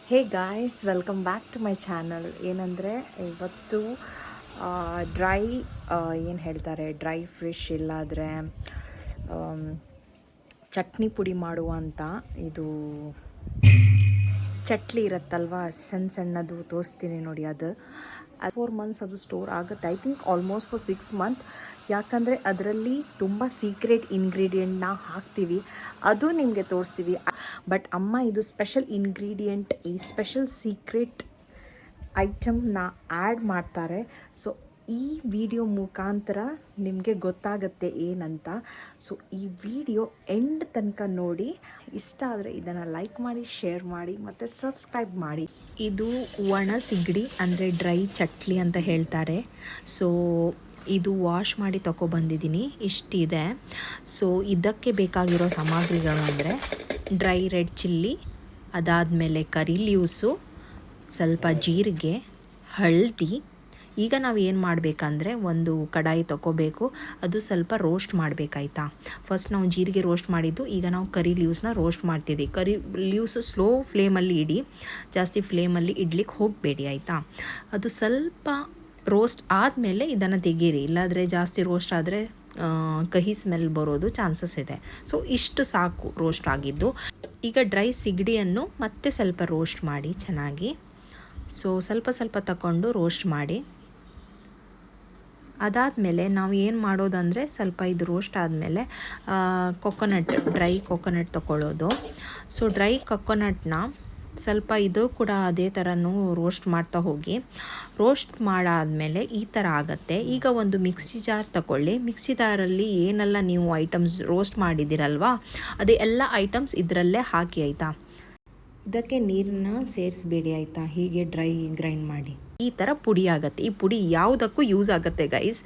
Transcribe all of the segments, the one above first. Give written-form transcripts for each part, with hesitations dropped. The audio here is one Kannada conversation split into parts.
Hey guys, welcome back to my channel. ಏನಂದರೆ ಇವತ್ತು ಡ್ರೈ ಏನು ಹೇಳ್ತಾರೆ, ಡ್ರೈ ಫಿಶ್ ಇಲ್ಲಾದರೆ ಚಟ್ನಿ ಪುಡಿ ಮಾಡುವಂಥ ಇದು ಚಟ್ಲಿ ಇರುತ್ತಲ್ವ, ಸಣ್ಣ ಸಣ್ಣದು ತೋರಿಸ್ತೀನಿ ನೋಡಿ. ಅದು 4 months ಅದು ಸ್ಟೋರ್ ಆಗುತ್ತೆ. I think almost for 6 months. ಯಾಕಂದರೆ ಅದರಲ್ಲಿ ತುಂಬ ಸೀಕ್ರೆಟ್ ಇಂಗ್ರೀಡಿಯೆಂಟ್ನ ಹಾಕ್ತೀವಿ, ಅದು ನಿಮಗೆ ತೋರಿಸ್ತೀವಿ. ಬಟ್ ಅಮ್ಮ ಇದು ಸ್ಪೆಷಲ್ ಇಂಗ್ರೀಡಿಯೆಂಟ್, ಈ ಸ್ಪೆಷಲ್ ಸೀಕ್ರೆಟ್ ಐಟಮ್ನ ಆ್ಯಡ್ ಮಾಡ್ತಾರೆ. ಸೊ ಈ ವಿಡಿಯೋ ಮುಖಾಂತರ ನಿಮಗೆ ಗೊತ್ತಾಗುತ್ತೆ ಏನಂತ. ಸೊ ಈ ವಿಡಿಯೋ ಎಂಡ್ ತನಕ ನೋಡಿ. ಇಷ್ಟ ಆದರೆ ಇದನ್ನು ಲೈಕ್ ಮಾಡಿ, ಶೇರ್ ಮಾಡಿ ಮತ್ತು ಸಬ್ಸ್ಕ್ರೈಬ್ ಮಾಡಿ. ಇದು ಒಣ ಸಿಗಡಿ ಅಂದರೆ ಡ್ರೈ ಚಟ್ಲಿ ಅಂತ ಹೇಳ್ತಾರೆ. ಸೊ ಇದು ವಾಶ್ ಮಾಡಿ ತೊಗೊಬಂದಿದ್ದೀನಿ, ಇಷ್ಟಿದೆ. ಸೊ ಇದಕ್ಕೆ ಬೇಕಾಗಿರೋ ಸಾಮಗ್ರಿಗಳು ಅಂದರೆ ಡ್ರೈ ರೆಡ್ ಚಿಲ್ಲಿ, ಅದಾದಮೇಲೆ ಕರಿ ಲೀವ್ಸು, ಸ್ವಲ್ಪ ಜೀರಿಗೆ, ಹಳದಿ. ಈಗ ನಾವು ಏನು ಮಾಡಬೇಕಂದ್ರೆ ಒಂದು ಕಡಾಯಿ ತೊಗೋಬೇಕು, ಅದು ಸ್ವಲ್ಪ ರೋಸ್ಟ್ ಮಾಡಬೇಕಾಯ್ತಾ. ಫಸ್ಟ್ ನಾವು ಜೀರಿಗೆ ರೋಸ್ಟ್ ಮಾಡಿದ್ದು, ಈಗ ನಾವು ಕರಿ ಲೀವ್ಸ್ನ ರೋಸ್ಟ್ ಮಾಡ್ತಿದ್ದೀವಿ. ಕರಿ ಲೀವ್ಸು ಸ್ಲೋ ಫ್ಲೇಮಲ್ಲಿ ಇಡಿ, ಜಾಸ್ತಿ ಫ್ಲೇಮಲ್ಲಿ ಇಡ್ಲಿಕ್ಕೆ ಹೋಗಬೇಡಿ ಆಯಿತಾ. ಅದು ಸ್ವಲ್ಪ ರೋಸ್ಟ್ ಆದಮೇಲೆ ಇದನ್ನು ತೆಗೀರಿ, ಇಲ್ಲಾದರೆ ಜಾಸ್ತಿ ರೋಸ್ಟ್ ಆದರೆ ಕಹಿ ಸ್ಮೆಲ್ ಬರೋದು ಚಾನ್ಸಸ್ ಇದೆ. ಸೊ ಇಷ್ಟು ಸಾಕು ರೋಸ್ಟ್ ಆಗಿದ್ದು. ಈಗ ಡ್ರೈ ಸಿಗಡಿಯನ್ನು ಮತ್ತೆ ಸ್ವಲ್ಪ ರೋಸ್ಟ್ ಮಾಡಿ ಚೆನ್ನಾಗಿ. ಸೊ ಸ್ವಲ್ಪ ಸ್ವಲ್ಪ ತಗೊಂಡು ರೋಸ್ಟ್ ಮಾಡಿ. ಅದಾದಮೇಲೆ ನಾವು ಏನು ಮಾಡೋದಂದರೆ, ಸ್ವಲ್ಪ ಇದು ರೋಸ್ಟ್ ಆದಮೇಲೆ ಡ್ರೈ ಕೊಕೊನಟ್ ತೊಗೊಳ್ಳೋದು. ಸೊ ಡ್ರೈ ಕೊಕೊನಟ್ನ ಸ್ವಲ್ಪ ಇದು ಕೂಡ ಅದೇ ಥರನೂ ರೋಸ್ಟ್ ಮಾಡ್ತಾ ಹೋಗಿ. ರೋಸ್ಟ್ ಮಾಡಾದಮೇಲೆ ಈ ಥರ ಆಗುತ್ತೆ. ಈಗ ಒಂದು ಮಿಕ್ಸಿ ಜಾರ್ ತಗೊಳ್ಳಿ. ಮಿಕ್ಸಿ ಜಾರಲ್ಲಿ ಏನೆಲ್ಲ ನೀವು ಐಟಮ್ಸ್ ರೋಸ್ಟ್ ಮಾಡಿದ್ದೀರಲ್ವಾ, ಅದೇ ಎಲ್ಲ ಐಟಮ್ಸ್ ಇದರಲ್ಲೇ ಹಾಕಿ ಆಯಿತಾ. ಇದಕ್ಕೆ ನೀರನ್ನ ಸೇರಿಸ್ಬೇಡಿ ಆಯಿತಾ, ಹೀಗೆ ಡ್ರೈ ಗ್ರೈಂಡ್ ಮಾಡಿ. ಈ ಥರ ಪುಡಿ ಆಗುತ್ತೆ. ಈ ಪುಡಿ ಯಾವುದಕ್ಕೂ ಯೂಸ್ ಆಗುತ್ತೆ ಗೈಸ್.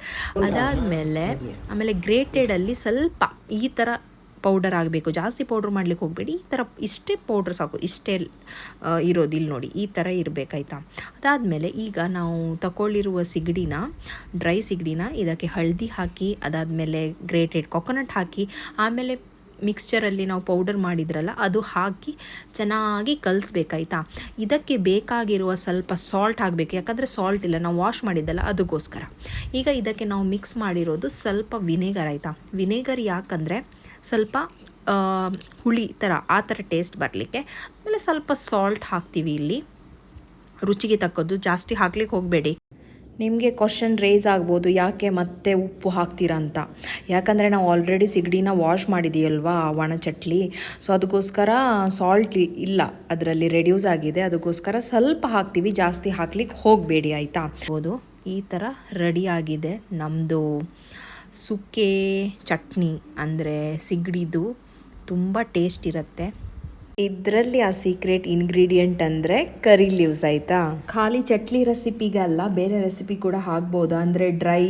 ಆಮೇಲೆ ಗ್ರೇಟೆಡಲ್ಲಿ ಸ್ವಲ್ಪ ಈ ಥರ ಪೌಡರ್ ಆಗಬೇಕು, ಜಾಸ್ತಿ ಪೌಡ್ರ್ ಮಾಡ್ಲಿಕ್ಕೆ ಹೋಗಬೇಡಿ. ಈ ಥರ ಇಷ್ಟೇ ಪೌಡ್ರ್ ಸಾಕು, ಇಷ್ಟೇ ಇರೋದು. ಇಲ್ಲಿ ನೋಡಿ, ಈ ಥರ ಇರಬೇಕಾಯ್ತಾ. ಅದಾದಮೇಲೆ ಈಗ ನಾವು ತಗೊಳ್ಳಿರುವ ಸಿಗಡಿನ, ಡ್ರೈ ಸಿಗಡಿನ ಇದಕ್ಕೆ ಹಳದಿ ಹಾಕಿ, ಅದಾದಮೇಲೆ ಗ್ರೇಟೆಡ್ ಕೊಕೊನಟ್ ಹಾಕಿ, ಆಮೇಲೆ ಮಿಕ್ಸ್ಚರಲ್ಲಿ ನಾವು ಪೌಡರ್ ಮಾಡಿದ್ರಲ್ಲ ಅದು ಹಾಕಿ ಚೆನ್ನಾಗಿ ಕಲಿಸ್ಬೇಕಾಯ್ತಾ. ಇದಕ್ಕೆ ಬೇಕಾಗಿರುವ ಸ್ವಲ್ಪ ಸಾಲ್ಟ್ ಆಗಬೇಕು, ಯಾಕಂದರೆ ಸಾಲ್ಟ್ ಇಲ್ಲ, ನಾವು ವಾಶ್ ಮಾಡಿದ್ದಲ್ಲ ಅದಕ್ಕೋಸ್ಕರ. ಈಗ ಇದಕ್ಕೆ ನಾವು ಮಿಕ್ಸ್ ಮಾಡಿರೋದು ಸ್ವಲ್ಪ ವಿನೆಗರ್ ಆಯಿತಾ. ವಿನೆಗರ್ ಯಾಕಂದರೆ ಸ್ವಲ್ಪ ಹುಳಿ ಥರ ಆ ಥರ ಟೇಸ್ಟ್ ಬರಲಿಕ್ಕೆ. ಆಮೇಲೆ ಸ್ವಲ್ಪ ಸಾಲ್ಟ್ ಹಾಕ್ತೀವಿ ಇಲ್ಲಿ, ರುಚಿಗೆ ತಕ್ಕದ್ದು. ಜಾಸ್ತಿ ಹಾಕ್ಲಿಕ್ಕೆ ಹೋಗಬೇಡಿ. ನಿಮಗೆ ಕ್ವಶನ್ ರೇಸ್ ಆಗ್ಬೋದು, ಯಾಕೆ ಮತ್ತೆ ಉಪ್ಪು ಹಾಕ್ತೀರಾ ಅಂತ. ಯಾಕಂದರೆ ನಾವು ಆಲ್ರೆಡಿ ಸಿಗಡಿನ ವಾಶ್ ಮಾಡಿದ್ದೀವಲ್ವಾ ಒಣ ಚಟ್ಲಿ. ಸೊ ಅದಕ್ಕೋಸ್ಕರ ಸಾಲ್ಟ್ ಇಲ್ಲ, ಅದರಲ್ಲಿ ರೆಡ್ಯೂಸ್ ಆಗಿದೆ. ಅದಕ್ಕೋಸ್ಕರ ಸ್ವಲ್ಪ ಹಾಕ್ತೀವಿ, ಜಾಸ್ತಿ ಹಾಕ್ಲಿಕ್ಕೆ ಹೋಗಬೇಡಿ ಆಯಿತಾ. ಹೌದು, ಈ ಥರ ರೆಡಿ ಆಗಿದೆ ನಮ್ಮದು ಸುಕ್ಕೆ ಚಟ್ನಿ. ಅಂದರೆ ಸಿಗಡಿದು ತುಂಬ ಟೇಸ್ಟ್ ಇರುತ್ತೆ. ಇದರಲ್ಲಿ ಆ ಸೀಕ್ರೆಟ್ ಇಂಗ್ರೀಡಿಯೆಂಟ್ ಅಂದರೆ ಕರಿ ಲೀವ್ಸ್ ಆಯಿತಾ. ಖಾಲಿ ಚಟ್ಲಿ ರೆಸಿಪಿಗಲ್ಲ, ಬೇರೆ ರೆಸಿಪಿ ಕೂಡ ಹಾಕ್ಬೋದು. ಅಂದರೆ ಡ್ರೈ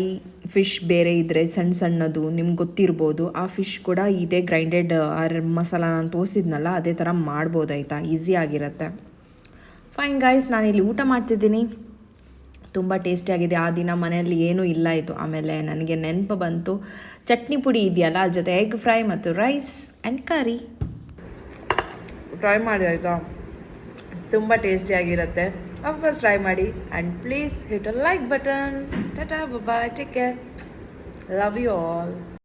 ಫಿಶ್ ಬೇರೆ ಇದ್ದರೆ ಸಣ್ಣ ಸಣ್ಣದು ನಿಮ್ಗೆ ಗೊತ್ತಿರ್ಬೋದು, ಆ ಫಿಶ್ ಕೂಡ ಇದೇ ಗ್ರೈಂಡೆಡ್ ಮಸಾಲ ನಾನು ತೋರಿಸಿದ್ನಲ್ಲ ಅದೇ ಥರ ಮಾಡ್ಬೋದು ಆಯಿತಾ. ಈಸಿ ಆಗಿರುತ್ತೆ. ಫೈನ್ ಗೈಸ್, ನಾನಿಲ್ಲಿ ಊಟ ಮಾಡ್ತಿದ್ದೀನಿ. ತುಂಬ ಟೇಸ್ಟಿಯಾಗಿದೆ. ಆ ದಿನ ಮನೆಯಲ್ಲಿ ಏನೂ ಇಲ್ಲ ಇತ್ತು. ಆಮೇಲೆ ನನಗೆ ನೆನಪು ಬಂತು, ಚಟ್ನಿ ಪುಡಿ ಇದೆಯಲ್ಲ, ಅದ್ರ ಜೊತೆ ಎಗ್ ಫ್ರೈ ಮತ್ತು ರೈಸ್ ಆ್ಯಂಡ್ ಕರಿ. ಟ್ರೈ ಮಾಡಿ ಆಯಿತಾ, ತುಂಬ ಟೇಸ್ಟಿಯಾಗಿರುತ್ತೆ. ಅಫ್ಕೋರ್ಸ್ ಟ್ರೈ ಮಾಡಿ. And please hit a like button. Tata, bye, take care, love you all.